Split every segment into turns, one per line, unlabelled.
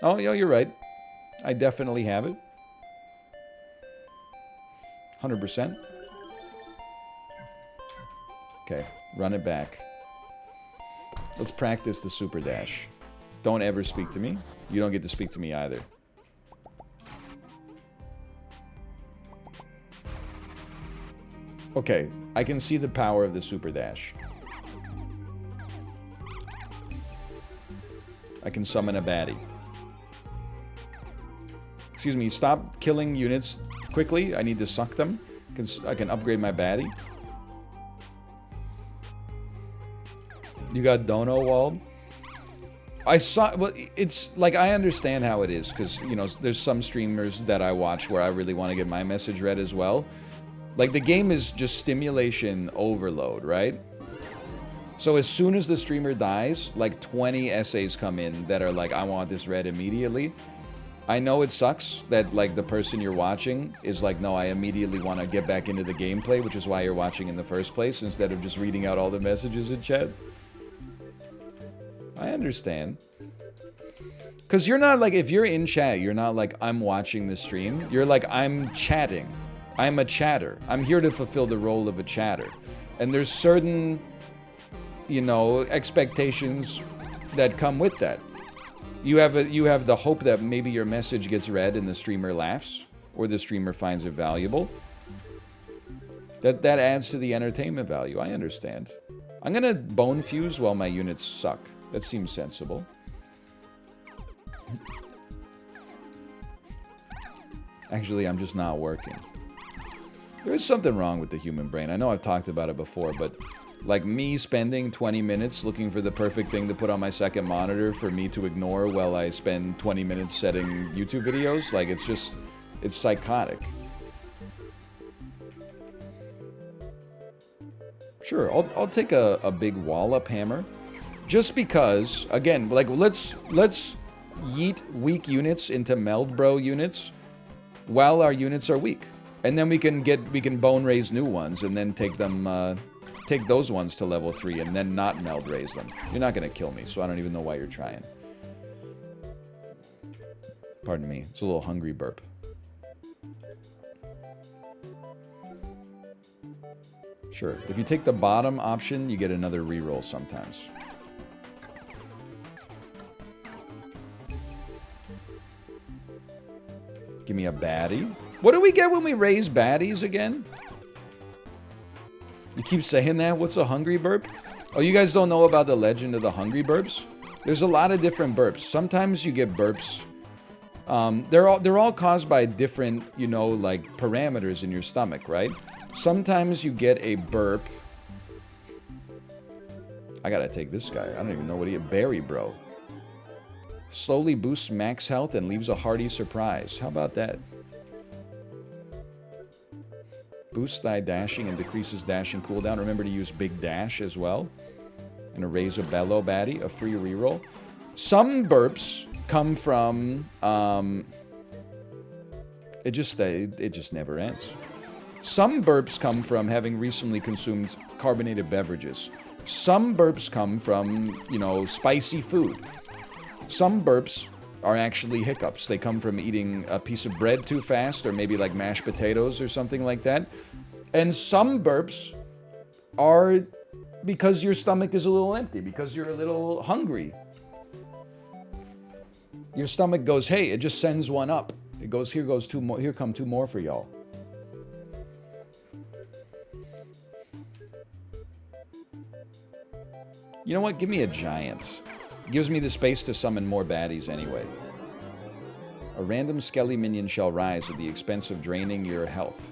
Oh, yeah, you're right. I definitely have it. 100%. Okay, run it back. Let's practice the super dash. Don't ever speak to me. You don't get to speak to me either. Okay, I can see the power of the super dash. I can summon a baddie. Excuse me, stop killing units quickly. I need to suck them. I can upgrade my baddie. You got Dono walled? I saw, well, it's like, I understand how it is, because, you know, there's some streamers that I watch where I really want to get my message read as well. Like, the game is just stimulation overload, right? So as soon as the streamer dies, like 20 essays come in that are like, I want this read immediately. I know it sucks that, like, the person you're watching is like, no, I immediately want to get back into the gameplay, which is why you're watching in the first place, instead of just reading out all the messages in chat. I understand. Because you're not like, if you're in chat, you're not like, I'm watching the stream. You're like, I'm chatting. I'm a chatter. I'm here to fulfill the role of a chatter. And there's certain, you know, expectations that come with that. You have the hope that maybe your message gets read and the streamer laughs, or the streamer finds it valuable. That adds to the entertainment value. I understand. I'm gonna bone fuse while my units suck. That seems sensible. Actually, I'm just not working. There is something wrong with the human brain. I know I've talked about it before, but like me spending 20 minutes looking for the perfect thing to put on my second monitor for me to ignore while I spend 20 minutes setting YouTube videos, like, it's just, it's psychotic. Sure, I'll take a big wallop hammer. Just because, again, like, let's yeet weak units into meld bro units while our units are weak. And then we can bone raise new ones and then take them, take those ones to level 3 and then not meld raise them. You're not gonna kill me, so I don't even know why you're trying. Pardon me, it's a little hungry burp. Sure, if you take the bottom option, you get another reroll sometimes. Give me a baddie. What do we get when we raise baddies again? You keep saying that? What's a hungry burp? Oh, you guys don't know about the legend of the hungry burps? There's a lot of different burps. Sometimes you get burps. They're all caused by different, you know, like, parameters in your stomach, right? Sometimes you get a burp. I gotta take this guy. I don't even know what he is. Berry bro. Slowly boosts max health and leaves a hearty surprise. How about that? Boosts thy dashing and decreases dashing cooldown. Remember to use big dash as well. And a raise a bellow baddie, a free reroll. Some burps come from it just never ends. Some burps come from having recently consumed carbonated beverages. Some burps come from, you know, spicy food. Some burps are actually hiccups. They come from eating a piece of bread too fast, or maybe like mashed potatoes or something like that. And some burps are because your stomach is a little empty, because you're a little hungry. Your stomach goes, hey, it just sends one up. It goes, here goes two more, here come two more for y'all. You know what? Give me a giant. Gives me the space to summon more baddies anyway. A random skelly minion shall rise at the expense of draining your health.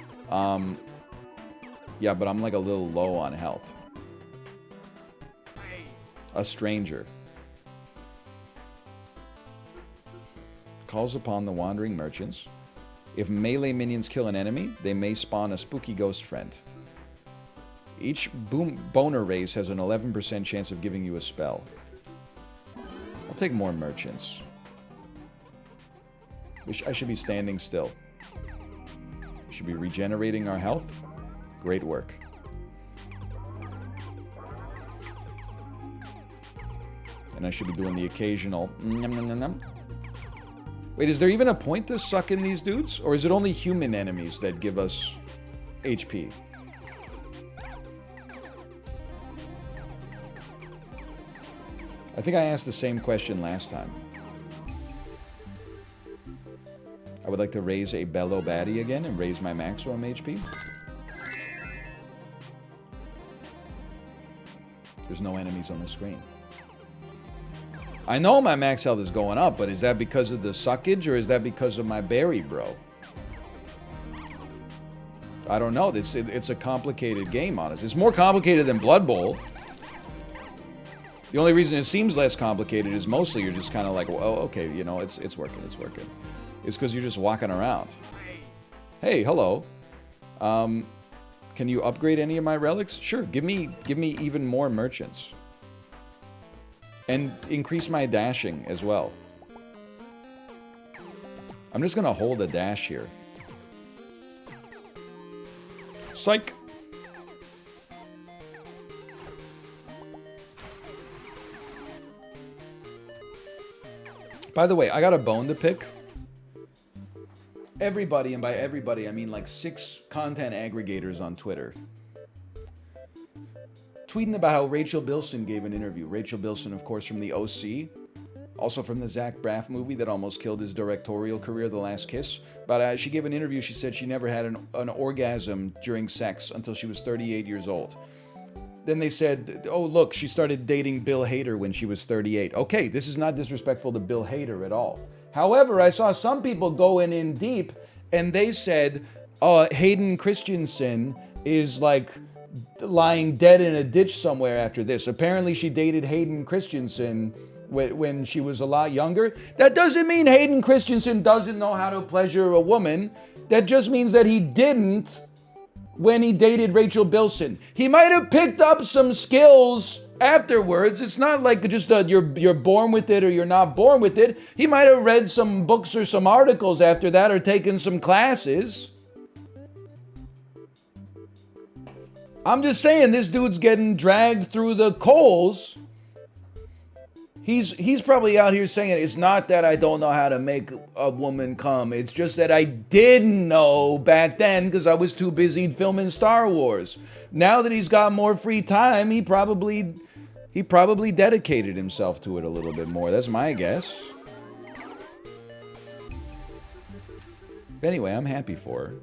Yeah, but I'm like a little low on health. A stranger. Calls upon the wandering merchants. If melee minions kill an enemy, they may spawn a spooky ghost friend. Each boner race has an 11% chance of giving you a spell. I'll take more merchants. I should be standing still. We should be regenerating our health. Great work. And I should be doing the occasional nom nom nom nom. Wait, is there even a point to sucking these dudes? Or is it only human enemies that give us HP? I think I asked the same question last time. I would like to raise a Bello Baddie again and raise my maximum HP. There's no enemies on the screen. I know my max health is going up, but is that because of the suckage or is that because of my berry, bro? I don't know. It's a complicated game, honestly. It's more complicated than Blood Bowl. The only reason it seems less complicated is mostly you're just kind of like, well, oh, okay, you know, it's working, it's working. It's because you're just walking around. Hey, hello. Can you upgrade any of my relics? Sure, give me even more merchants. And increase my dashing as well. I'm just gonna hold a dash here. Psych! By the way, I got a bone to pick. Everybody, and by everybody I mean like 6 content aggregators on Twitter, tweeting about how Rachel Bilson gave an interview. Rachel Bilson, of course, from the OC, also from the Zach Braff movie that almost killed his directorial career, The Last Kiss. But she gave an interview. She said she never had an orgasm during sex until she was 38 years old. Then they said, oh, look, she started dating Bill Hader when she was 38. Okay, this is not disrespectful to Bill Hader at all. However, I saw some people going in deep, and they said Hayden Christensen is like lying dead in a ditch somewhere after this. Apparently, she dated Hayden Christensen when she was a lot younger. That doesn't mean Hayden Christensen doesn't know how to pleasure a woman. That just means that he didn't when he dated Rachel Bilson. He might have picked up some skills afterwards. It's not like just you're born with it or you're not born with it. He might have read some books or some articles after that or taken some classes. I'm just saying, this dude's getting dragged through the coals. He's probably out here saying, it's not that I don't know how to make a woman come. It's just that I didn't know back then because I was too busy filming Star Wars. Now that he's got more free time, he probably dedicated himself to it a little bit more. That's my guess. But anyway, I'm happy for her.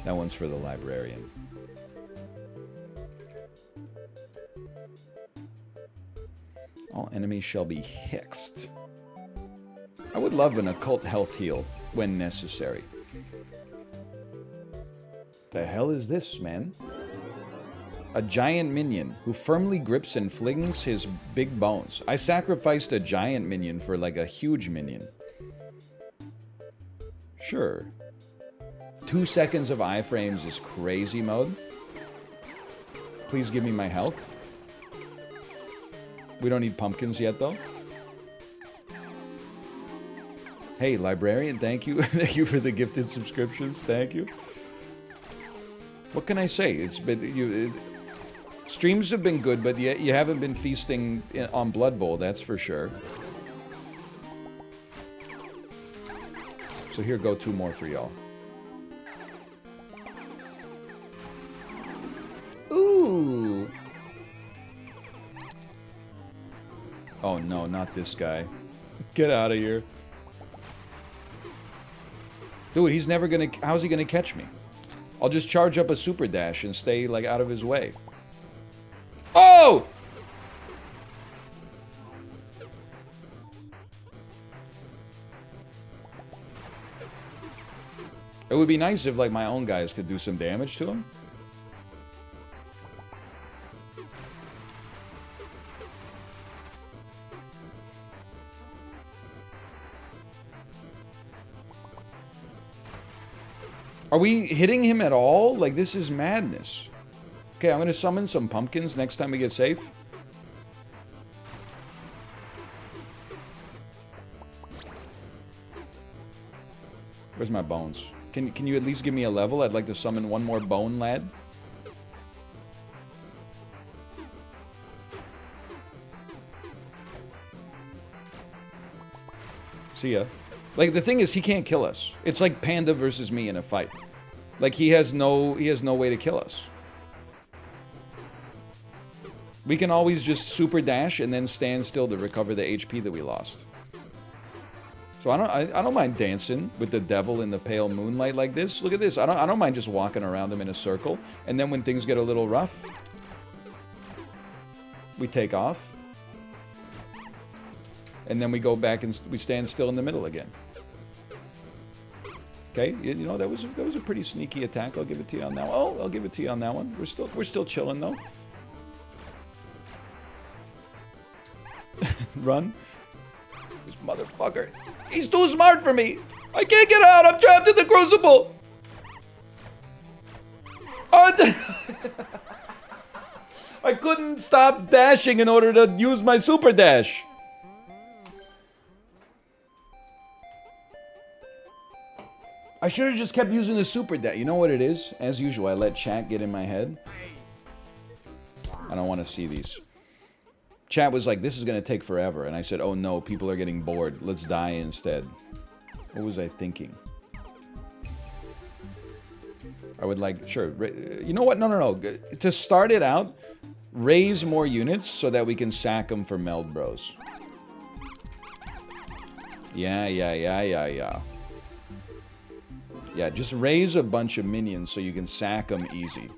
That one's for the librarian. All enemies shall be hexed. I would love an occult health heal when necessary. The hell is this, man? A giant minion who firmly grips and flings his big bones. I sacrificed a giant minion for like a huge minion. Sure. 2 seconds of iframes is crazy mode. Please give me my health. We don't need pumpkins yet, though. Hey, librarian, thank you. Thank you for the gifted subscriptions. Thank you. What can I say? It's been streams have been good, but you haven't been feasting on Blood Bowl, that's for sure. So here go 2 more for y'all. Ooh. Oh no, not this guy. Get out of here. Dude, he's never gonna... How's he gonna catch me? I'll just charge up a super dash and stay, like, out of his way. Oh! It would be nice if, like, my own guys could do some damage to him. Are we hitting him at all? Like, this is madness. Okay, I'm gonna summon some pumpkins next time we get safe. Where's my bones? Can you at least give me a level? I'd like to summon one more bone, lad. See ya. Like, the thing is, he can't kill us. It's like Panda versus me in a fight. Like, he has no way to kill us. We can always just super dash and then stand still to recover the HP that we lost. So I don't mind dancing with the devil in the pale moonlight like this. Look at this. I don't mind just walking around him in a circle. And then when things get a little rough, we take off. And then we go back and we stand still in the middle again. Okay, you know, that was a pretty sneaky attack. I'll give it to you on that one. Oh, I'll give it to you on that one. We're still chilling though. Run. This motherfucker. He's too smart for me. I can't get out. I'm trapped in the crucible. I couldn't stop dashing in order to use my super dash. I should have just kept using the super dash. You know what it is? As usual, I let chat get in my head. I don't want to see these. Chat was like, this is going to take forever. And I said, oh no, people are getting bored. Let's die instead. What was I thinking? I would like, sure. You know what? No. To start it out, raise more units so that we can sack them for Meld Bros. Yeah. Yeah, just raise a bunch of minions so you can sack them easy.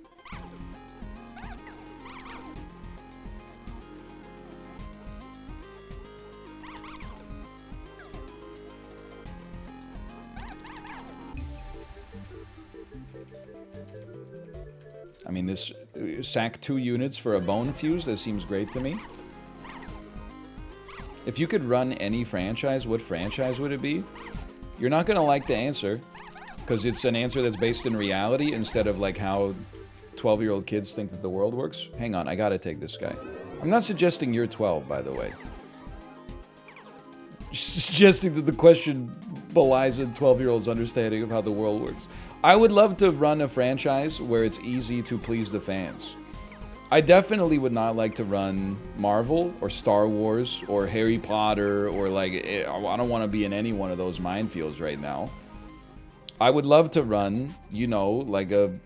I mean, this sack 2 units for a bone fuse, that seems great to me. If you could run any franchise, what franchise would it be? You're not going to like the answer. Because it's an answer that's based in reality instead of like how 12-year-old kids think that the world works. Hang on, I gotta take this guy. I'm not suggesting you're 12, by the way. Just suggesting that the question belies a 12-year-old's understanding of how the world works. I would love to run a franchise where it's easy to please the fans. I definitely would not like to run Marvel or Star Wars or Harry Potter or like... I don't want to be in any one of those minefields right now. I would love to run, you know, like a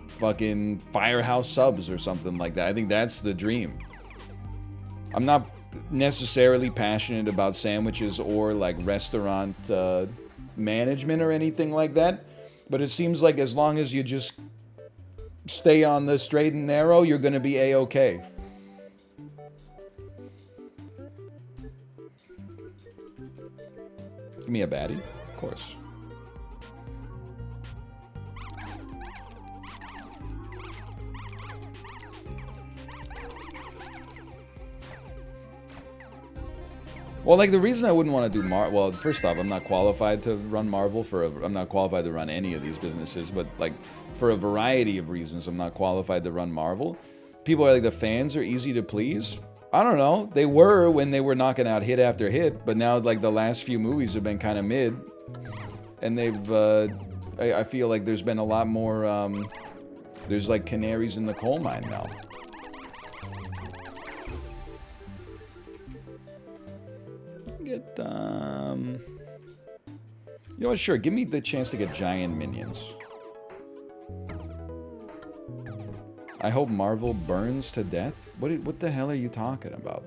fucking Firehouse Subs or something like that. I think that's the dream. I'm not necessarily passionate about sandwiches or like restaurant management or anything like that. But it seems like as long as you just stay on the straight and narrow, you're going to be A-okay. Give me a baddie, of course. Well, like, the reason I wouldn't want to do well, first off, I'm not qualified to run Marvel I'm not qualified to run any of these businesses, but, like, for a variety of reasons, I'm not qualified to run Marvel. People are like, the fans are easy to please. I don't know. They were when they were knocking out hit after hit, but now, like, the last few movies have been kind of mid. And they've, I feel like there's been a lot more, there's, like, canaries in the coal mine now. Get, you know what, sure, give me the chance to get giant minions. I hope Marvel burns to death? What the hell are you talking about?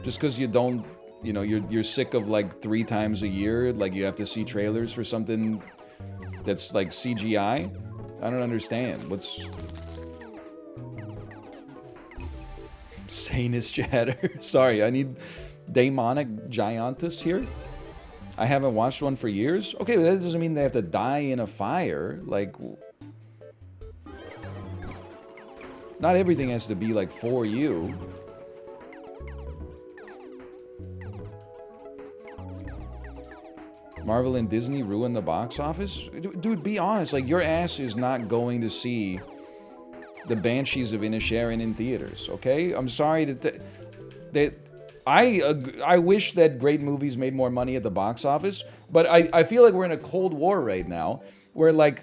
Just because you don't, you know, you're sick of like 3 times a year, like you have to see trailers for something that's like CGI? I don't understand. What's... Sanus chatter. Sorry, I need... Daemonic Giantus here? I haven't watched one for years? Okay, but that doesn't mean they have to die in a fire. Like... Not everything has to be, like, for you. Marvel and Disney ruin the box office? Dude, be honest. Like, your ass is not going to see the Banshees of Inisherin in theaters, okay? I'm sorry that... I wish that great movies made more money at the box office, but I feel like we're in a Cold War right now, where, like,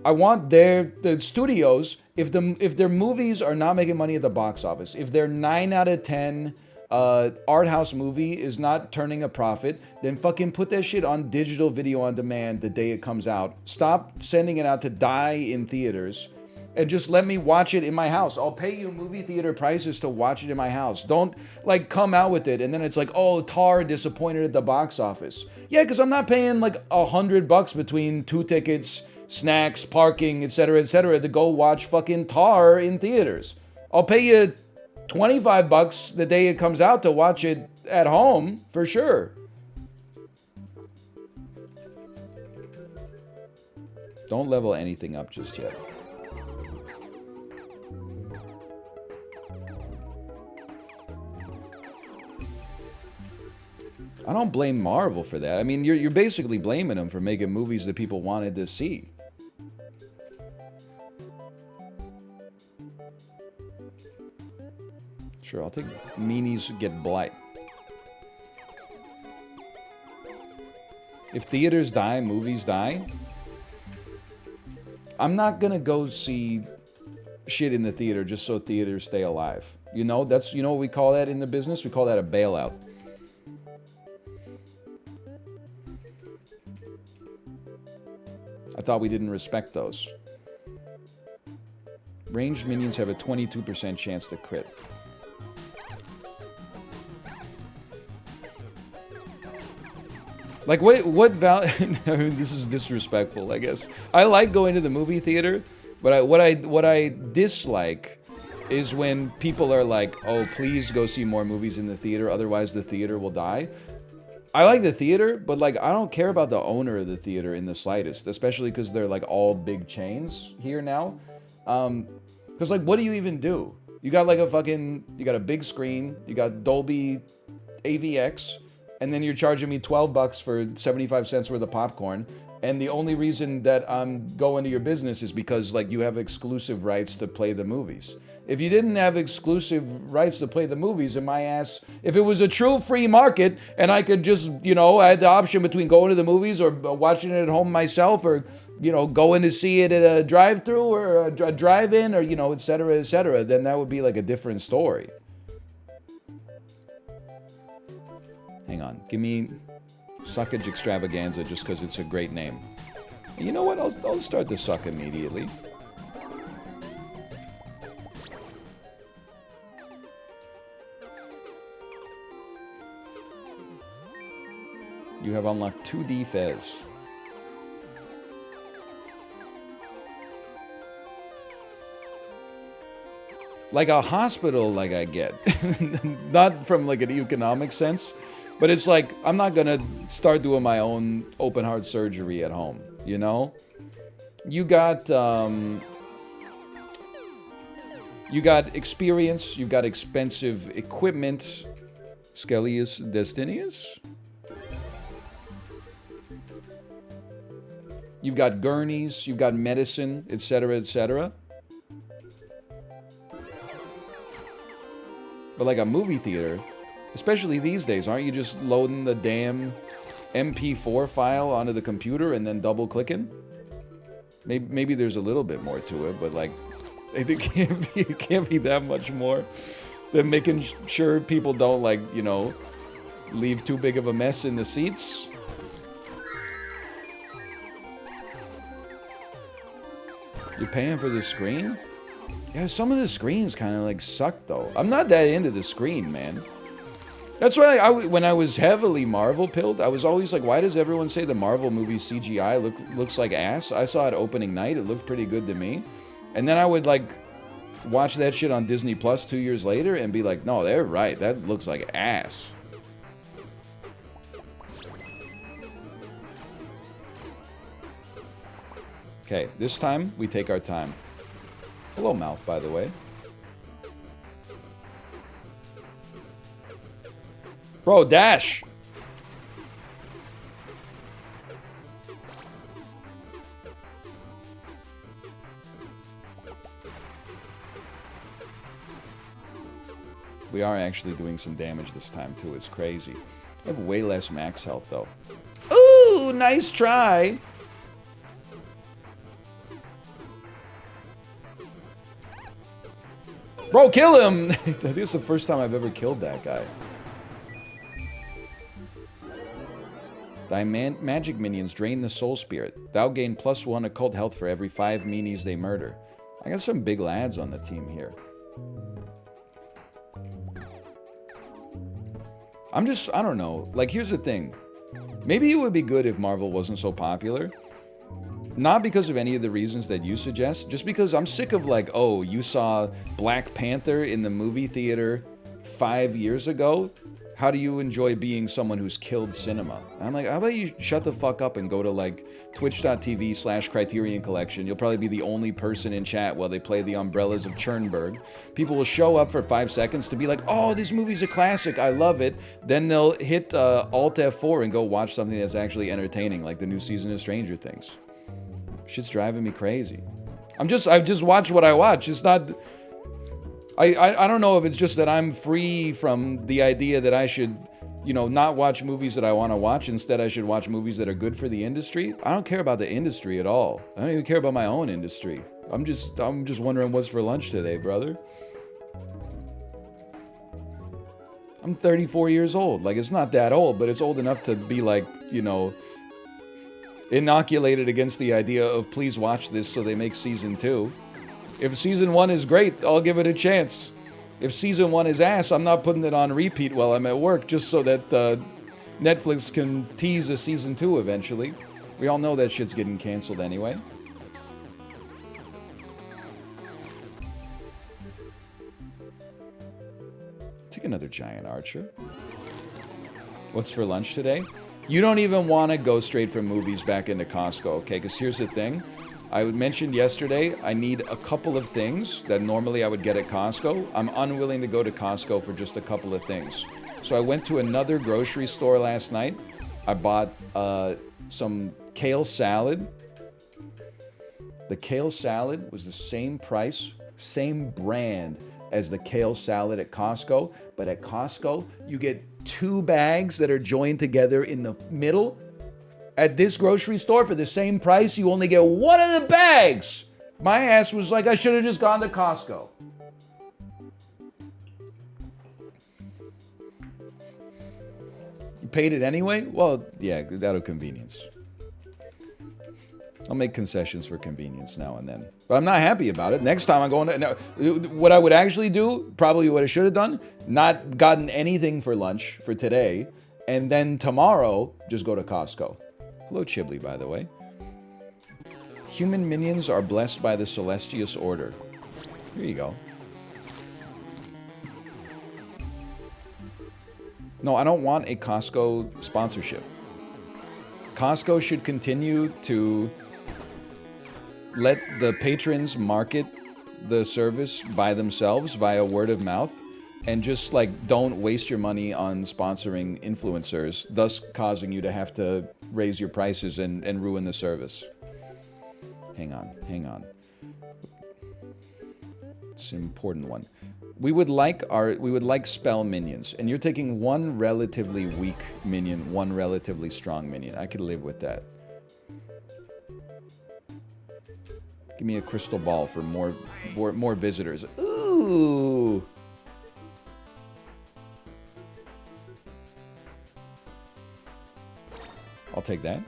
I want the studios, if their movies are not making money at the box office, if they're 9 out of 10 art house movie is not turning a profit, then fucking put that shit on digital video on demand the day it comes out. Stop sending it out to die in theaters and just let me watch it in my house. I'll pay you movie theater prices to watch it in my house. Don't like come out with it and then it's like, oh, Tar disappointed at the box office. Yeah, because I'm not paying like $100 between 2 tickets, snacks, parking, etc., to go watch fucking Tar in theaters. I'll pay you $25 the day it comes out to watch it at home, for sure. Don't level anything up just yet. I don't blame Marvel for that. I mean, you're basically blaming them for making movies that people wanted to see. Sure, I'll take Meanies Get Blight. If theaters die, movies die, I'm not gonna go see shit in the theater just so theaters stay alive. You know, that's, you know what we call that in the business? We call that a bailout. I thought we didn't respect those. Ranged minions have a 22% chance to crit. Like, what value? I mean, this is disrespectful, I guess. I like going to the movie theater, but what I dislike is when people are like, oh, please go see more movies in the theater, otherwise the theater will die. I like the theater, but like, I don't care about the owner of the theater in the slightest, especially because they're like all big chains here now. Because like, what do you even do? You got like you got a big screen, you got Dolby AVX, and then you're charging me $12 for 75 cents worth of popcorn. And the only reason that I'm going to your business is because like you have exclusive rights to play the movies. If you didn't have exclusive rights to play the movies, in my ass, if it was a true free market and I could just, you know, I had the option between going to the movies or watching it at home myself or, you know, going to see it at a drive-thru or a drive-in or, you know, et cetera, then that would be like a different story. Hang on, give me Suckage Extravaganza just because it's a great name. And you know what? I'll start the suck immediately. You have unlocked 2D Fez. Like a hospital, like I get. Not from like an economic sense. But it's like, I'm not gonna start doing my own open heart surgery at home, you know? You got experience, you've got expensive equipment. Scellius Destinius? You've got gurneys, you've got medicine, etc., etc. But like a movie theater, especially these days, aren't you just loading the damn MP4 file onto the computer and then double-clicking? Maybe there's a little bit more to it, but like, it can't be that much more than making sure people don't, like, you know, leave too big of a mess in the seats. You're paying for the screen? Yeah, some of the screens kind of like suck though. I'm not that into the screen, man. That's why when I was heavily Marvel pilled, I was always like, why does everyone say the Marvel movie CGI looks like ass? I saw it opening night, it looked pretty good to me. And then I would like watch that shit on Disney Plus 2 years later and be like, no, they're right, that looks like ass. Okay, this time we take our time. Hello, Mouth, by the way. Bro, dash! We are actually doing some damage this time, too. It's crazy. I have way less max health, though. Ooh, nice try! Bro, kill him! I think it's the first time I've ever killed that guy. Thy magic minions drain the soul spirit. Thou gain +1 occult health for every 5 meanies they murder. I got some big lads on the team here. I don't know. Like, here's the thing. Maybe it would be good if Marvel wasn't so popular. Not because of any of the reasons that you suggest, just because I'm sick of like, oh, you saw Black Panther in the movie theater 5 years ago? How do you enjoy being someone who's killed cinema? And I'm like, how about you shut the fuck up and go to like twitch.tv/Criterion Collection. You'll probably be the only person in chat while they play the Umbrellas of Chernberg. People will show up for 5 seconds to be like, oh, this movie's a classic, I love it. Then they'll hit Alt F4 and go watch something that's actually entertaining, like the new season of Stranger Things. Shit's driving me crazy. I just watch what I watch. It's not... I don't know if it's just that I'm free from the idea that I should, you know, not watch movies that I want to watch. Instead, I should watch movies that are good for the industry. I don't care about the industry at all. I don't even care about my own industry. I'm just wondering what's for lunch today, brother. I'm 34 years old. Like, it's not that old, but it's old enough to be like, you know, inoculated against the idea of please watch this so they make season 2. If season 1 is great, I'll give it a chance. If season 1 is ass, I'm not putting it on repeat while I'm at work just so that Netflix can tease a season 2 eventually. We all know that shit's getting canceled anyway. Take another giant archer. What's for lunch today? You don't even want to go straight from movies back into Costco, okay? Because here's the thing. I mentioned yesterday, I need a couple of things that normally I would get at Costco. I'm unwilling to go to Costco for just a couple of things. So I went to another grocery store last night. I bought some kale salad. The kale salad was the same price, same brand as the kale salad at Costco. But at Costco, you get 2 bags that are joined together in the middle. At this grocery store, for the same price, you only get 1 of the bags. My ass was like, I should have just gone to Costco. You paid it anyway? Well, yeah, out of convenience. I'll make concessions for convenience now and then. But I'm not happy about it. Next time I'm going to... No, what I would actually do, probably what I should have done, not gotten anything for lunch for today, and then tomorrow, just go to Costco. Hello, Chibli, by the way. Human minions are blessed by the Celestius Order. Here you go. No, I don't want a Costco sponsorship. Costco should continue to let the patrons market the service by themselves via word of mouth. And just, like, don't waste your money on sponsoring influencers, thus causing you to have to raise your prices and ruin the service. Hang on. It's an important one. We would like spell minions, and you're taking 1 relatively weak minion, 1 relatively strong minion. I could live with that. Give me a crystal ball for more visitors. Ooh. I'll take that.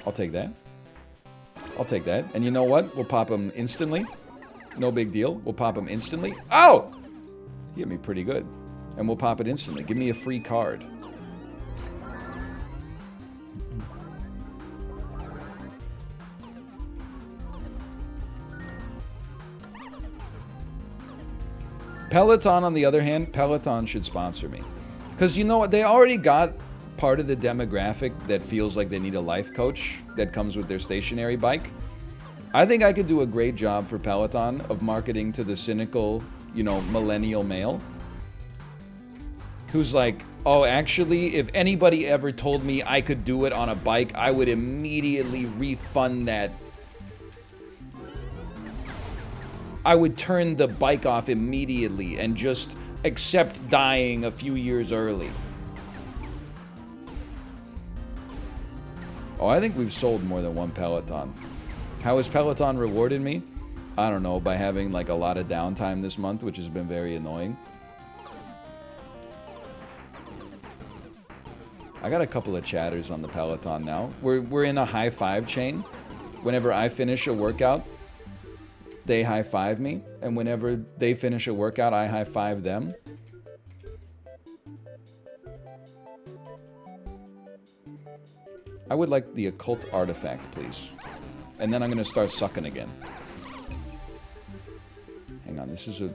I'll take that. I'll take that. And you know what? We'll pop him instantly. No big deal. We'll pop him instantly. Oh! He hit me pretty good. And we'll pop it instantly. Give me a free card. Peloton, on the other hand, Peloton should sponsor me. Because you know what? They already got part of the demographic that feels like they need a life coach that comes with their stationary bike. I think I could do a great job for Peloton of marketing to the cynical, you know, millennial male who's like, oh, actually, if anybody ever told me I could do it on a bike, I would immediately refund that. I would turn the bike off immediately and just accept dying a few years early. Oh, I think we've sold more than 1 Peloton. How has Peloton rewarded me? I don't know, by having like a lot of downtime this month, which has been very annoying. I got a couple of chatters on the Peloton now. We're in a high five chain. Whenever I finish a workout, they high five me, and whenever they finish a workout, I high five them. I would like the occult artifact, please. And then I'm gonna start sucking again. Hang on, this is a...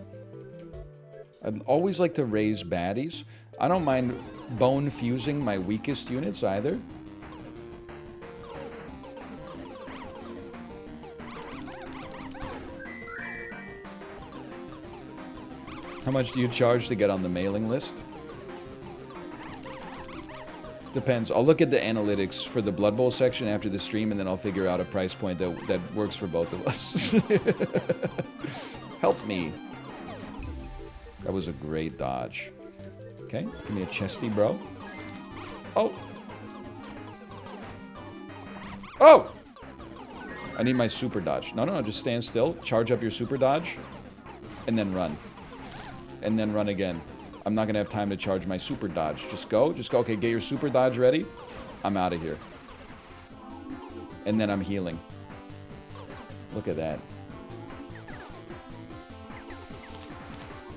I'd always like to raise baddies. I don't mind bone fusing my weakest units either. How much do you charge to get on the mailing list? Depends. I'll look at the analytics for the Blood Bowl section after the stream, and then I'll figure out a price point that works for both of us. Help me. That was a great dodge. Okay, give me a chesty, bro. Oh! Oh! I need my super dodge. No, just stand still. Charge up your super dodge. And then run. And then run again. I'm not gonna have time to charge my super dodge. Just go. Okay, get your super dodge ready. I'm out of here. And then I'm healing. Look at that.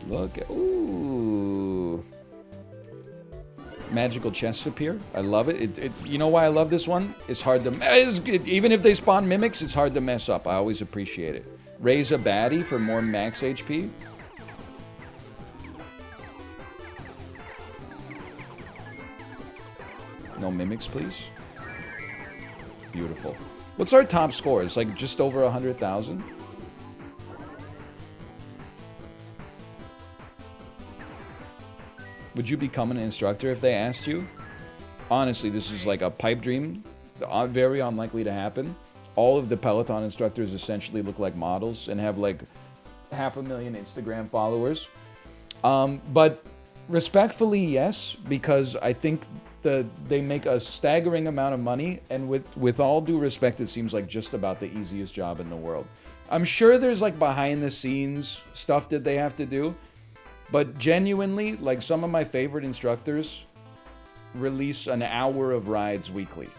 Look at... Ooh. Magical chests appear. I love it. You know why I love this one? It's hard to... even if they spawn mimics, it's hard to mess up. I always appreciate it. Raise a baddie for more max HP. No mimics, please. Beautiful. What's our top score? It's like just over 100,000. Would you become an instructor if they asked you? Honestly, this is like a pipe dream. Very unlikely to happen. All of the Peloton instructors essentially look like models and have like 500,000 Instagram followers. But respectfully, yes, because I think they make a staggering amount of money, and with all due respect, it seems like just about the easiest job in the world. I'm sure there's like behind the scenes stuff that they have to do, but genuinely, like some of my favorite instructors release an hour of rides weekly.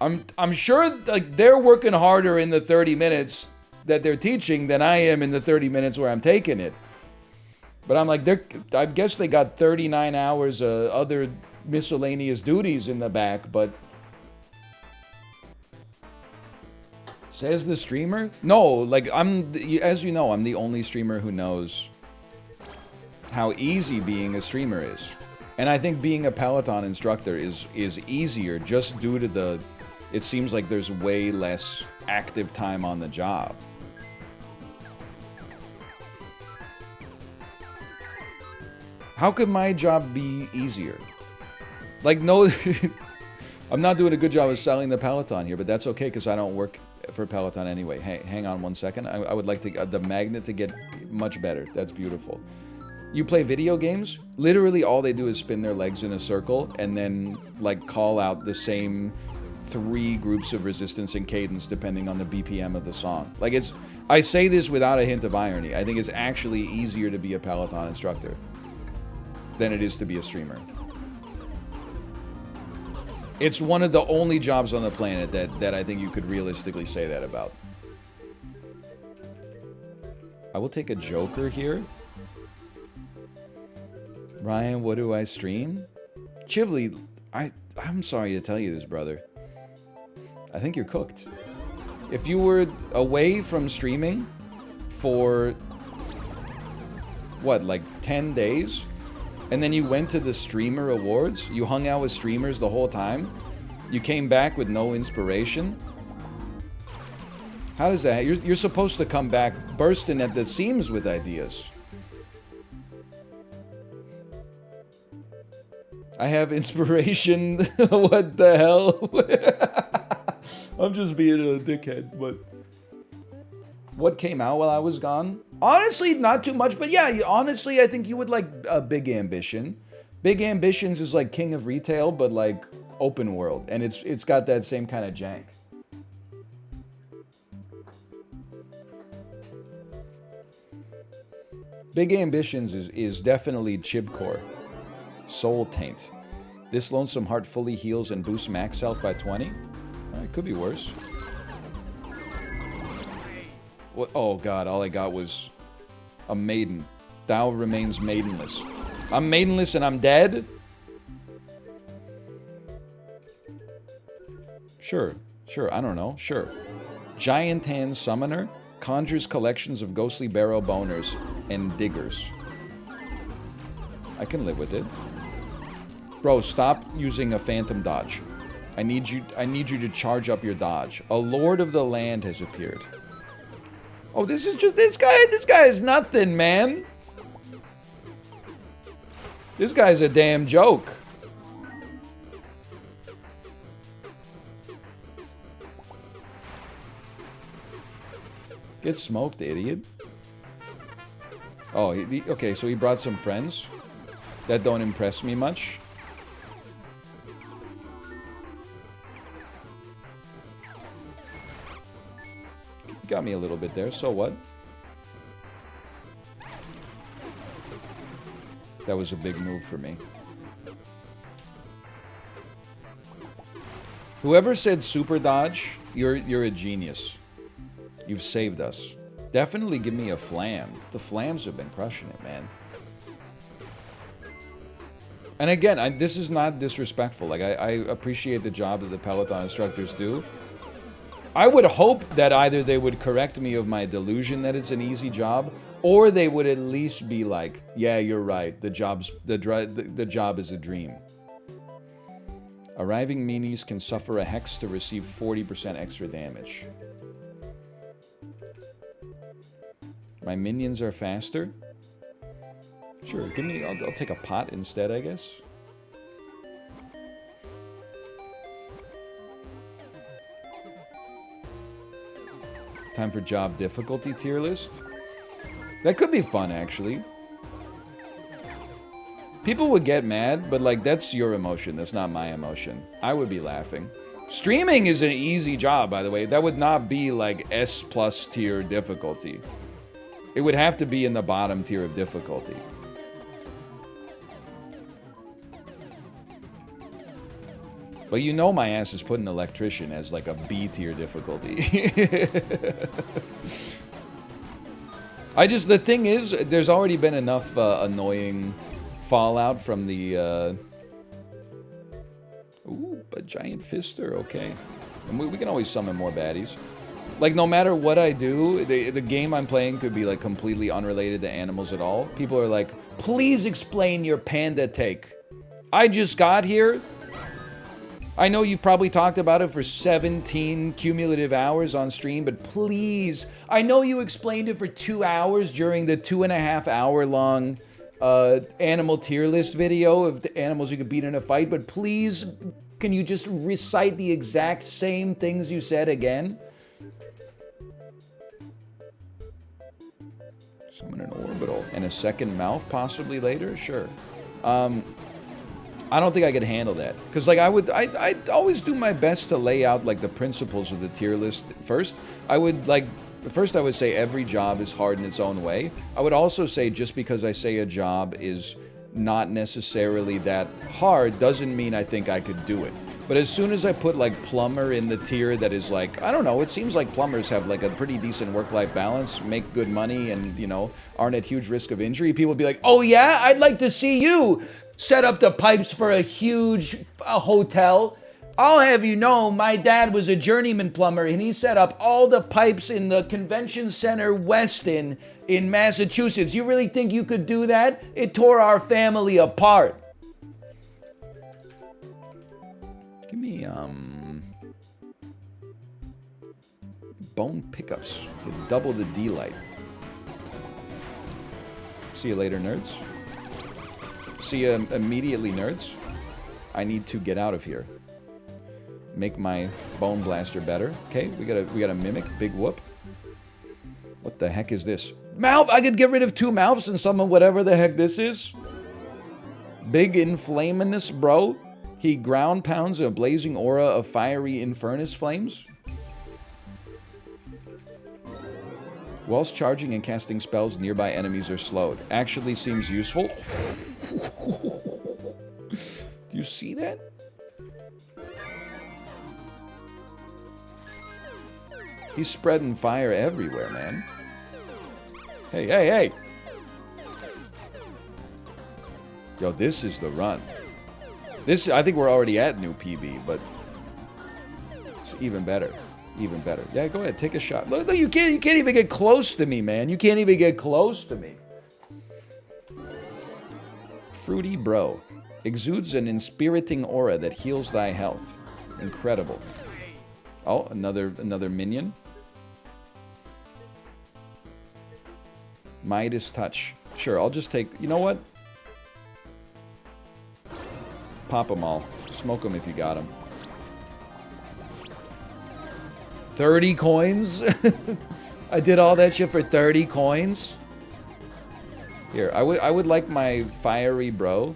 I'm sure like they're working harder in the 30 minutes that they're teaching than I am in the 30 minutes where I'm taking it. But I'm like, I guess they got 39 hours of other miscellaneous duties in the back, but... Says the streamer? No, like, as you know, I'm the only streamer who knows how easy being a streamer is. And I think being a Peloton instructor is easier just due to it seems like there's way less active time on the job. How could my job be easier? Like, no, I'm not doing a good job of selling the Peloton here, but that's okay because I don't work for Peloton anyway. Hey, hang on one second. I would like the magnet to get much better. That's beautiful. You play video games? Literally all they do is spin their legs in a circle and then, like, call out the same 3 groups of resistance and cadence depending on the BPM of the song. Like, I say this without a hint of irony. I think it's actually easier to be a Peloton instructor than it is to be a streamer. It's one of the only jobs on the planet that I think you could realistically say that about. I will take a joker here. Ryan, what do I stream? Chibli, I'm sorry to tell you this, brother. I think you're cooked. If you were away from streaming for, what, like 10 days? And then you went to the streamer awards, you hung out with streamers the whole time, you came back with no inspiration. How does that? You're supposed to come back bursting at the seams with ideas. I have inspiration. What the hell? I'm just being a dickhead, but what came out while I was gone? Honestly, not too much, but yeah, honestly, I think you would like a Big Ambition. Big Ambitions is like King of Retail, but like open world, and it's got that same kind of jank. Big Ambitions is definitely Chibcore. Soul Taint. This Lonesome Heart fully heals and boosts max health by 20. Alright, could be worse. What? Oh god, all I got was a maiden. Thou remains maidenless. I'm maidenless and I'm dead? Sure, I don't know, sure. Giant Hand Summoner conjures collections of ghostly barrow boners and diggers. I can live with it. Bro, stop using a phantom dodge. I need you to charge up your dodge. A lord of the land has appeared. Oh, this is just this guy is nothing, man. This guy's a damn joke. Get smoked, idiot. Oh, okay, so he brought some friends that don't impress me much. Got me a little bit there, so what? That was a big move for me. Whoever said super dodge, you're a genius. You've saved us. Definitely give me a flam. The flams have been crushing it, man. And again, this is not disrespectful. Like, I appreciate the job that the Peloton instructors do. I would hope that either they would correct me of my delusion that it's an easy job, or they would at least be like, yeah, you're right, the job is a dream. Arriving meanies can suffer a hex to receive 40% extra damage. My minions are faster? Sure, give me, I'll take a pot instead, I guess. Time for job difficulty tier list. That could be fun, actually. People would get mad, but like, that's your emotion. That's not my emotion. I would be laughing. Streaming is an easy job, by the way. That would not be like S+ tier difficulty. It would have to be in the bottom tier of difficulty. But you know my ass is putting electrician as like a B tier difficulty. The thing is, there's already been enough annoying fallout from the, Ooh, a giant fister, okay. And we can always summon more baddies. Like, no matter what I do, the game I'm playing could be like completely unrelated to animals at all. People are like, please explain your panda take. I just got here. I know you've probably talked about it for 17 cumulative hours on stream, but please, I know you explained it for 2 hours during the 2.5 hour long animal tier list video of the animals you could beat in a fight, but please, can you just recite the exact same things you said again? Summon an orbital and a second mouth possibly later? Sure. I don't think I could handle that. Because, like, I'd always do my best to lay out, like, the principles of the tier list first. First I would say every job is hard in its own way. I would also say just because I say a job is not necessarily that hard doesn't mean I think I could do it. But as soon as I put, like, plumber in the tier that is, like, I don't know, it seems like plumbers have, like, a pretty decent work-life balance, make good money, and, you know, aren't at huge risk of injury, people would be like, oh yeah, I'd like to see you set up the pipes for a huge hotel. I'll have you know, my dad was a journeyman plumber, and he set up all the pipes in the Convention Center Westin in Massachusetts. You really think you could do that? It tore our family apart. Give me, bone pickups with double the D-light. See you later, nerds. See you immediately, nerds. I need to get out of here. Make my bone blaster better. Okay, we got a mimic. Big whoop. What the heck is this? Mouth! I could get rid of 2 mouths and summon whatever the heck this is. Big inflaminous, bro. He ground pounds a blazing aura of fiery infernus flames. Whilst charging and casting spells, nearby enemies are slowed. Actually seems useful. Do you see that? He's spreading fire everywhere, man. Hey, hey, hey! Yo, this is the run. This, I think we're already at new PB, but it's even better. Even better. Yeah, go ahead, take a shot. Look, you can't even get close to me, man. You can't even get close to me. Fruity Bro. Exudes an inspiriting aura that heals thy health. Incredible. Oh, another minion. Midas Touch. Sure, I'll just take... You know what? Pop them all. Smoke them if you got them. 30 coins? I did all that shit for 30 coins? Here, I would like my fiery bro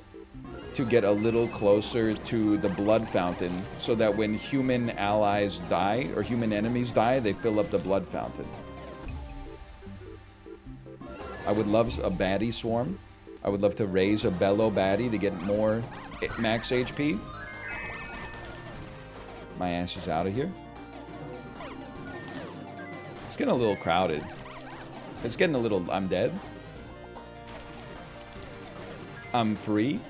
to get a little closer to the blood fountain so that when human allies die, or human enemies die, they fill up the blood fountain. I would love a baddie swarm. I would love to raise a bellow baddie to get more max HP. My ass is out of here. It's getting a little crowded. It's getting a little... I'm dead. I'm free.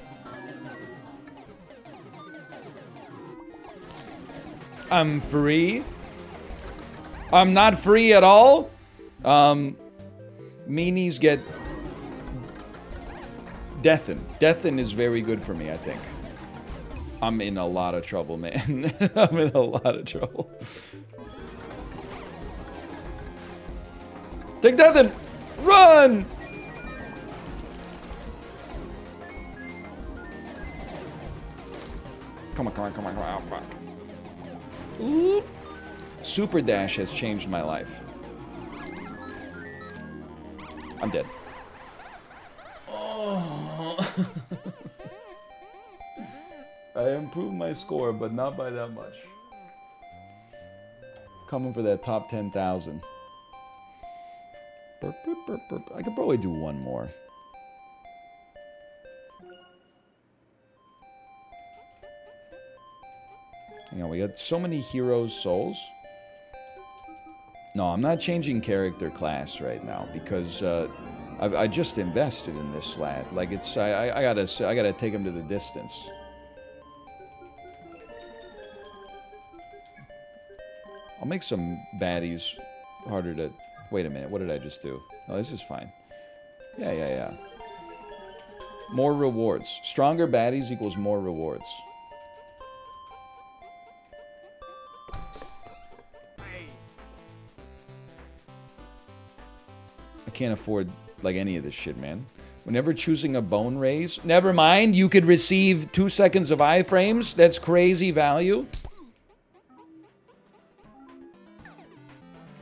I'm free. I'm not free at all. Meanies get... Deathen. Deathen is very good for me, I think. I'm in a lot of trouble, man. I'm in a lot of trouble. Take Deathen! Run! Come on, come on, come on, come on. Oh, fuck. Oop. Super Dash has changed my life. I'm dead. Oh. I improved my score, but not by that much. Coming for that top 10,000. Burp, burp, burp, burp. I could probably do one more. Hang on, we got so many heroes' souls. No, I'm not changing character class right now because I just invested in this lad. Like it's I gotta take him to the distance. I'll make some baddies harder to... Wait a minute, what did I just do? Oh, this is fine. Yeah. More rewards. Stronger baddies equals more rewards. I can't afford, like, any of this shit, man. Whenever choosing a bone raise... Never mind, you could receive 2 seconds of iframes. That's crazy value.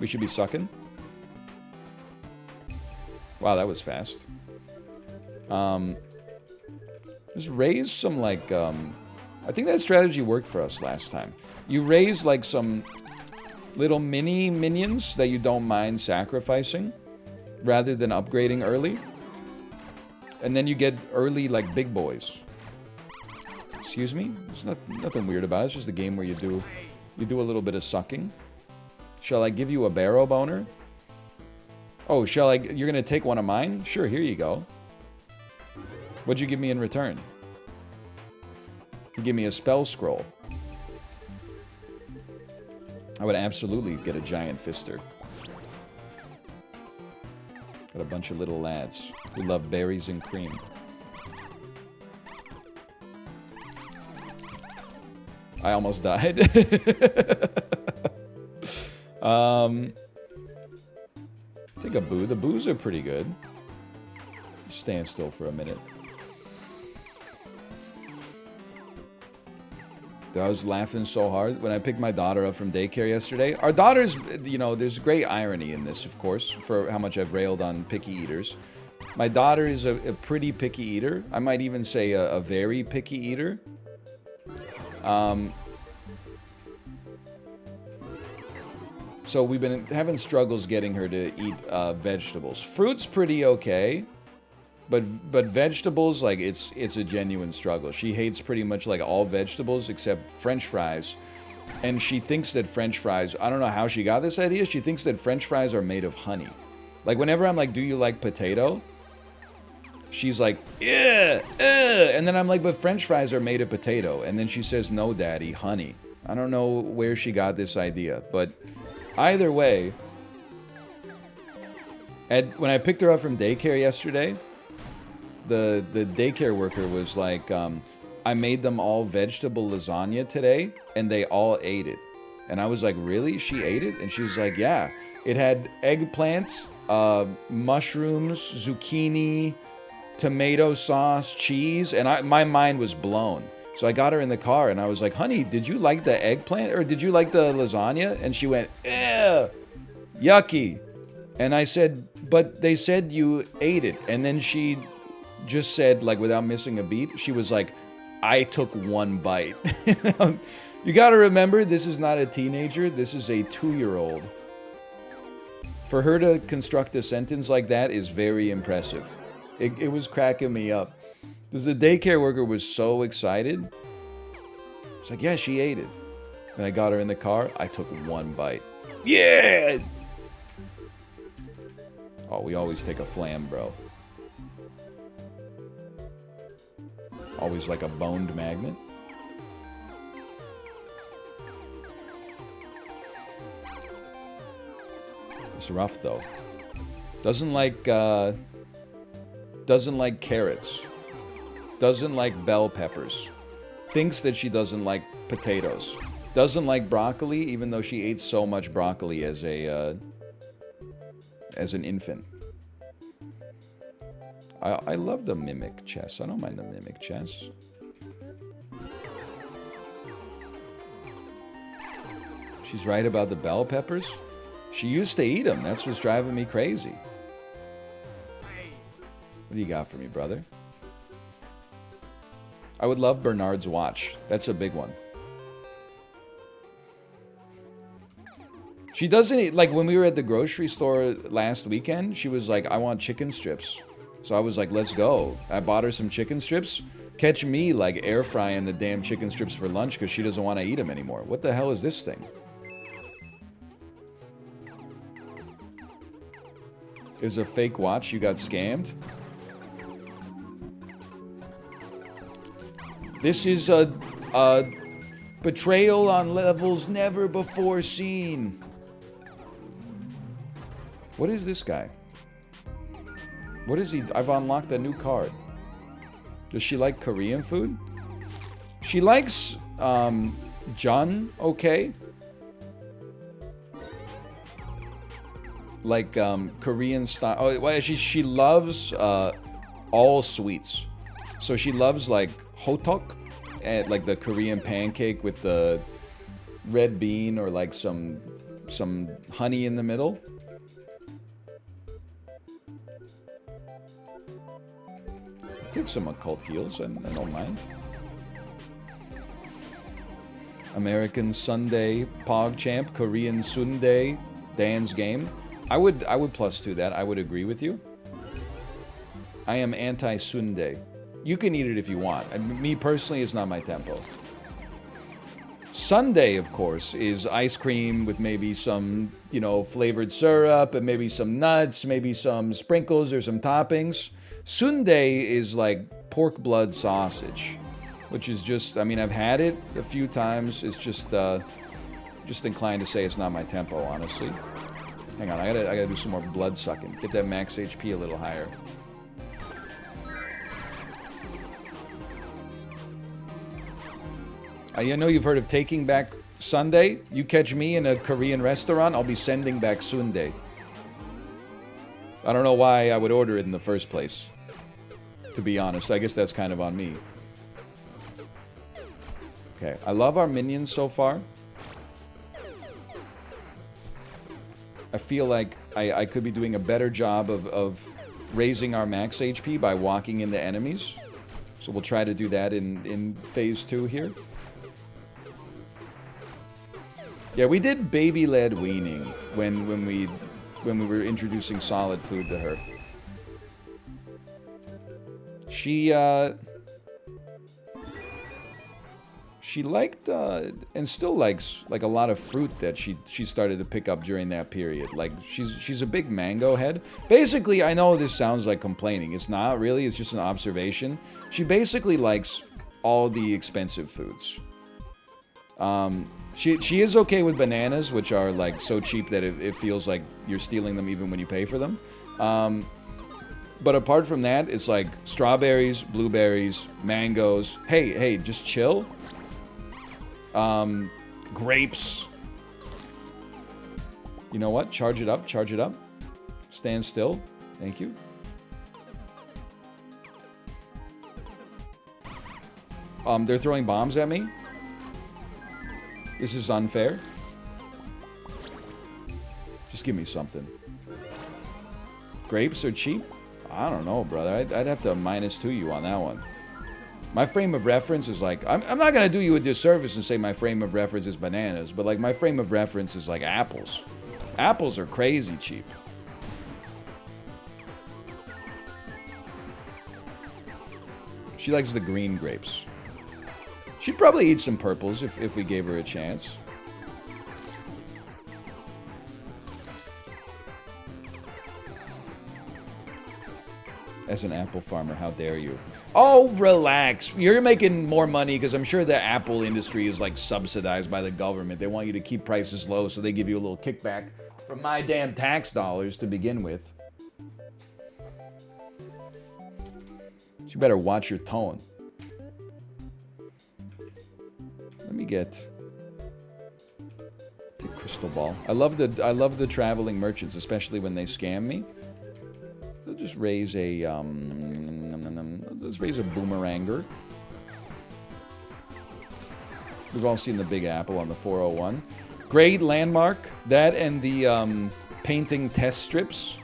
We should be sucking. Wow, that was fast. Just raise some, like, I think that strategy worked for us last time. You raise, like, some little mini minions that you don't mind sacrificing, rather than upgrading early. And then you get early, like, big boys. Excuse me? There's nothing weird about it. It's just a game where you do a little bit of sucking. Shall I give you a barrow boner? Oh, you're gonna take one of mine? Sure, here you go. What'd you give me in return? You give me a spell scroll. I would absolutely get a giant fister. Got a bunch of little lads who love berries and cream. I almost died. Take a boo. The boos are pretty good. Just stand still for a minute. Dude, I was laughing so hard when I picked my daughter up from daycare yesterday. Our daughters, you know, there's great irony in this, of course, for how much I've railed on picky eaters. My daughter is a pretty picky eater. I might even say a very picky eater. So we've been having struggles getting her to eat vegetables. Fruit's pretty okay, but vegetables, like, it's a genuine struggle. She hates pretty much like all vegetables except French fries. And she thinks that French fries, I don't know how she got this idea, she thinks that French fries are made of honey. Like, whenever I'm like, do you like potato? She's like, yeah, and then I'm like, but French fries are made of potato. And then she says, no, Daddy, honey. I don't know where she got this idea, but either way, when I picked her up from daycare yesterday, the daycare worker was like, I made them all vegetable lasagna today, and they all ate it. And I was like, really? She ate it? And she was like, yeah. It had eggplants, mushrooms, zucchini, tomato sauce, cheese, and my mind was blown. So I got her in the car, and I was like, honey, did you like the eggplant, or did you like the lasagna? And she went, ew, yucky. And I said, but they said you ate it. And then she just said, like, without missing a beat, she was like, I took one bite. You gotta remember, this is not a teenager, this is a 2-year-old. For her to construct a sentence like that is very impressive. It was cracking me up. Because the daycare worker was so excited. It's like, yeah, she ate it. And I got her in the car, I took one bite. Yeah! Oh, we always take a flam, bro. Always like a boned magnet. It's rough, though. Doesn't like carrots. Doesn't like bell peppers. Thinks that she doesn't like potatoes. Doesn't like broccoli, even though she ate so much broccoli as an infant. I love the mimic chess. I don't mind the mimic chess. She's right about the bell peppers. She used to eat them. That's what's driving me crazy. What do you got for me, brother? I would love Bernard's watch. That's a big one. She doesn't eat, like, when we were at the grocery store last weekend, she was like, I want chicken strips. So I was like, let's go. I bought her some chicken strips. Catch me, like, air frying the damn chicken strips for lunch because she doesn't want to eat them anymore. What the hell is this thing? Is a fake watch? You got scammed? This is a betrayal on levels never before seen. What is this guy? What is he? I've unlocked a new card. Does she like Korean food? She likes, Jun, okay? Like, Korean style. Oh, well, she loves, all sweets. So she loves, like, hotok, and, like, the Korean pancake with the red bean or, like, some honey in the middle. Take some occult heals, I don't mind. American Sunday PogChamp, Korean Sunday Dan's game. I would +2 that. I would agree with you. I am anti-Sunday. You can eat it if you want. Me personally, it's not my tempo. Sundae, of course, is ice cream with maybe some, you know, flavored syrup and maybe some nuts, maybe some sprinkles or some toppings. Sundae is like pork blood sausage, which is just, I mean, I've had it a few times. It's just inclined to say it's not my tempo, honestly. Hang on, I gotta do some more blood sucking. Get that max HP a little higher. I know you've heard of Taking Back Sunday. You catch me in a Korean restaurant, I'll be sending back Sundae. I don't know why I would order it in the first place. To be honest, I guess that's kind of on me. Okay, I love our minions so far. I feel like I could be doing a better job of raising our max HP by walking into enemies. So we'll try to do that in phase 2 here. Yeah, we did baby-led weaning when we were introducing solid food to her. She liked and still likes like a lot of fruit that she started to pick up during that period. Like she's a big mango head. Basically, I know this sounds like complaining. It's not really. It's just an observation. She basically likes all the expensive foods. She is okay with bananas, which are like so cheap that it feels like you're stealing them even when you pay for them. But apart from that, it's like strawberries, blueberries, mangoes. Hey, just chill. Grapes. You know what? Charge it up, charge it up. Stand still. Thank you. They're throwing bombs at me. This is unfair. Just give me something. Grapes are cheap? I don't know, brother. I'd have to -2 you on that one. My frame of reference is like... I'm not going to do you a disservice and say my frame of reference is bananas, but like my frame of reference is like apples. Apples are crazy cheap. She likes the green grapes. She'd probably eat some purples if we gave her a chance. As an apple farmer, how dare you? Oh, relax. You're making more money because I'm sure the apple industry is like subsidized by the government. They want you to keep prices low, so they give you a little kickback from my damn tax dollars to begin with. You better watch your tone. Let me get the crystal ball. I love the traveling merchants, especially when they scam me. They'll just raise a let's raise a boomeranger. We've all seen the Big Apple on the 401. Great landmark. That and the painting test strips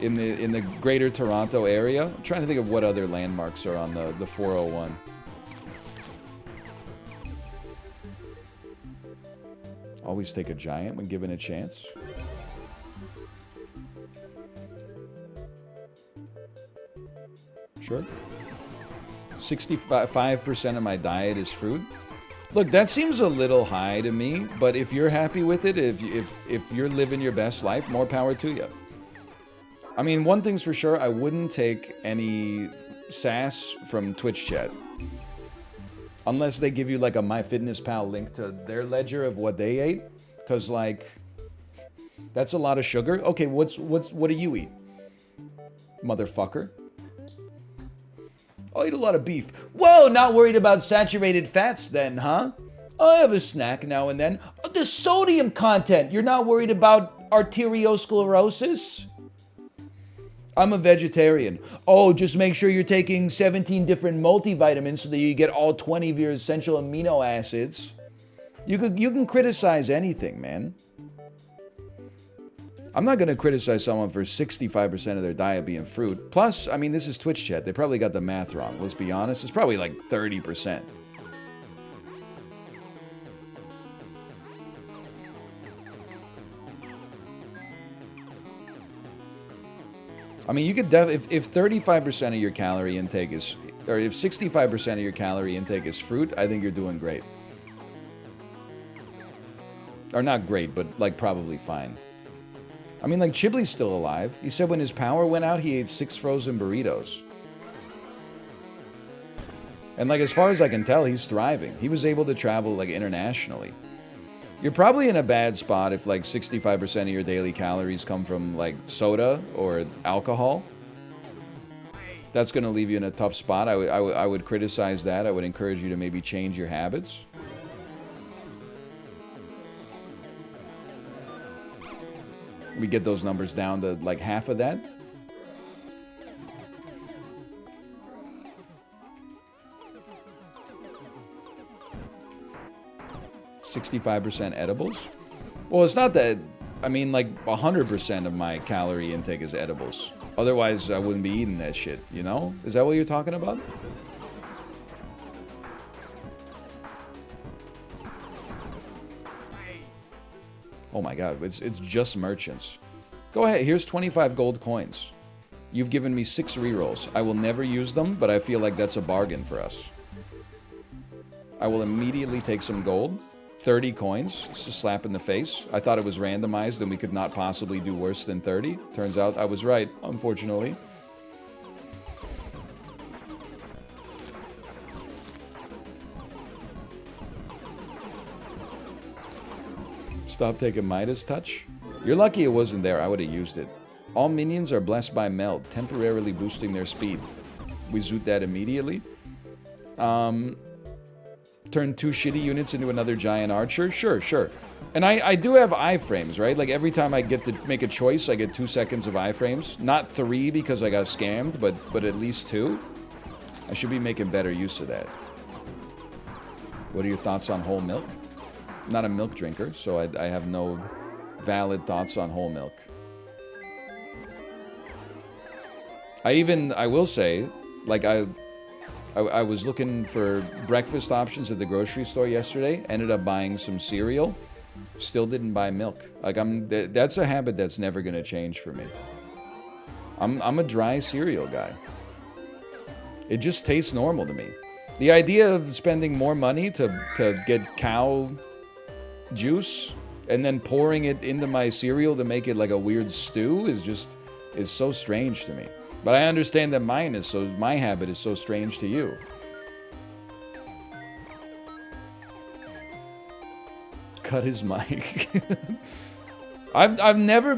in the Greater Toronto area. I'm trying to think of what other landmarks are on the 401. Always take a giant when given a chance. Sure. 65% of my diet is fruit. Look, that seems a little high to me, but if you're happy with it, if you're living your best life, more power to you. I mean, one thing's for sure, I wouldn't take any sass from Twitch chat. Unless they give you like a MyFitnessPal link to their ledger of what they ate. Because like, that's a lot of sugar. Okay, what do you eat? Motherfucker. I eat a lot of beef. Whoa, not worried about saturated fats then, huh? I have a snack now and then. The sodium content. You're not worried about arteriosclerosis? I'm a vegetarian. Oh, just make sure you're taking 17 different multivitamins so that you get all 20 of your essential amino acids. You can criticize anything, man. I'm not going to criticize someone for 65% of their diet being fruit. Plus, I mean, this is Twitch chat. They probably got the math wrong. Let's be honest. It's probably like 30%. I mean, you could if 35% of your calorie intake is, or if 65% of your calorie intake is fruit, I think you're doing great. Or not great, but like probably fine. I mean, like Chibley's still alive. He said when his power went out, he ate 6 frozen burritos. And like as far as I can tell, he's thriving. He was able to travel like internationally. You're probably in a bad spot if like 65% of your daily calories come from like soda or alcohol. That's going to leave you in a tough spot. I would criticize that. I would encourage you to maybe change your habits. We get those numbers down to like half of that. $65% edibles? Well, it's not that. I mean, like 100% of my calorie intake is edibles. Otherwise, I wouldn't be eating that shit, you know? Is that what you're talking about? Oh my god, it's just merchants. Go ahead, here's 25 gold coins. You've given me 6 rerolls. I will never use them, but I feel like that's a bargain for us. I will immediately take some gold. 30 coins. It's a slap in the face. I thought it was randomized and we could not possibly do worse than 30. Turns out I was right, unfortunately. Stop taking Midas touch. You're lucky it wasn't there. I would have used it. All minions are blessed by meld, temporarily boosting their speed. We zoot that immediately. Turn 2 shitty units into another giant archer? Sure, sure. And I do have iframes, right? Like, every time I get to make a choice, I get 2 seconds of iframes. Not 3 because I got scammed, but at least 2. I should be making better use of that. What are your thoughts on whole milk? I'm not a milk drinker, so I have no valid thoughts on whole milk. I will say, like, I was looking for breakfast options at the grocery store yesterday. Ended up buying some cereal. Still didn't buy milk. Like, that's a habit that's never gonna change for me. I'm a dry cereal guy. It just tastes normal to me. The idea of spending more money to get cow juice and then pouring it into my cereal to make it like a weird stew is so strange to me. But I understand that my habit is so strange to you. Cut his mic. I've never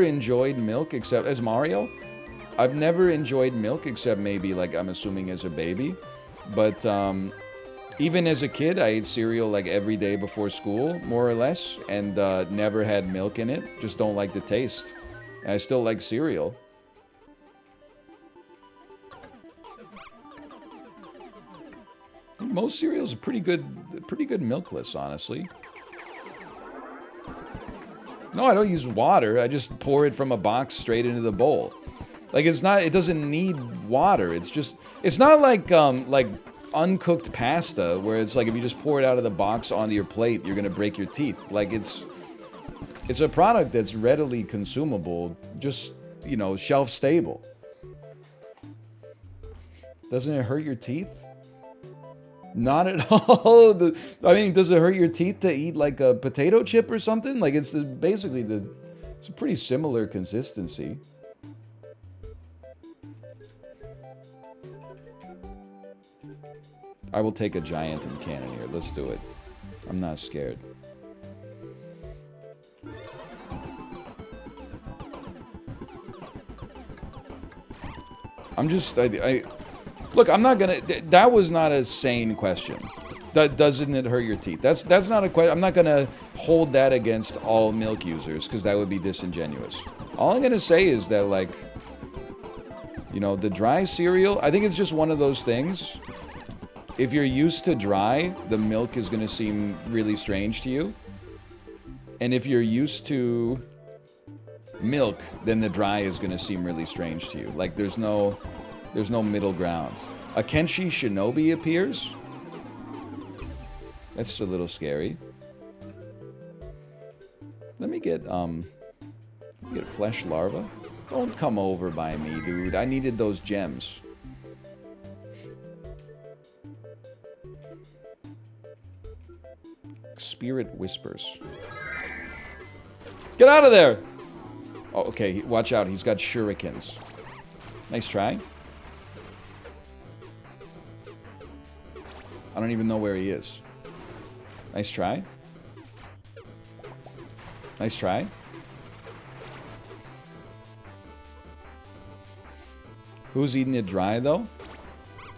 enjoyed milk except as Mario. I've never enjoyed milk except maybe, like, I'm assuming as a baby. But even as a kid, I ate cereal like every day before school, more or less, and never had milk in it. Just don't like the taste. And I still like cereal. Most cereals are pretty good milkless, honestly. No, I don't use water. I just pour it from a box straight into the bowl. Like, it doesn't need water. It's not like uncooked pasta where it's like if you just pour it out of the box onto your plate, you're gonna break your teeth. Like, it's a product that's readily consumable, just, you know, shelf stable. Doesn't it hurt your teeth? Not at all. I mean, does it hurt your teeth to eat like a potato chip or something? Like, it's basically it's a pretty similar consistency. I will take a giant and cannon here. Let's do it. I'm not scared. Look, I'm not gonna. That was not a sane question. Doesn't it hurt your teeth? That's not a question. I'm not gonna hold that against all milk users because that would be disingenuous. All I'm gonna say is that, like, you know, the dry cereal. I think it's just one of those things. If you're used to dry, the milk is gonna seem really strange to you. And if you're used to milk, then the dry is gonna seem really strange to you. Like, there's no middle ground. A Kenshi Shinobi appears. That's a little scary. Let me get flesh larva. Don't come over by me, dude. I needed those gems. Spirit Whispers. Get out of there! Oh, okay, watch out. He's got shurikens. Nice try. I don't even know where he is. Nice try. Nice try. Who's eating it dry, though?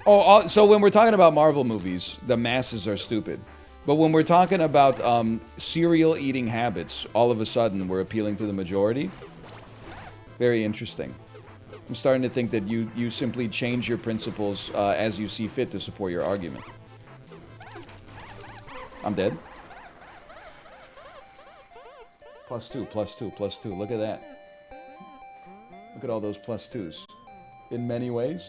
Oh, so when we're talking about Marvel movies, the masses are stupid. But when we're talking about cereal eating habits, all of a sudden we're appealing to the majority. Very interesting. I'm starting to think that you simply change your principles as you see fit to support your argument. I'm dead. +2, +2, +2. Look at that. Look at all those +2s. In many ways.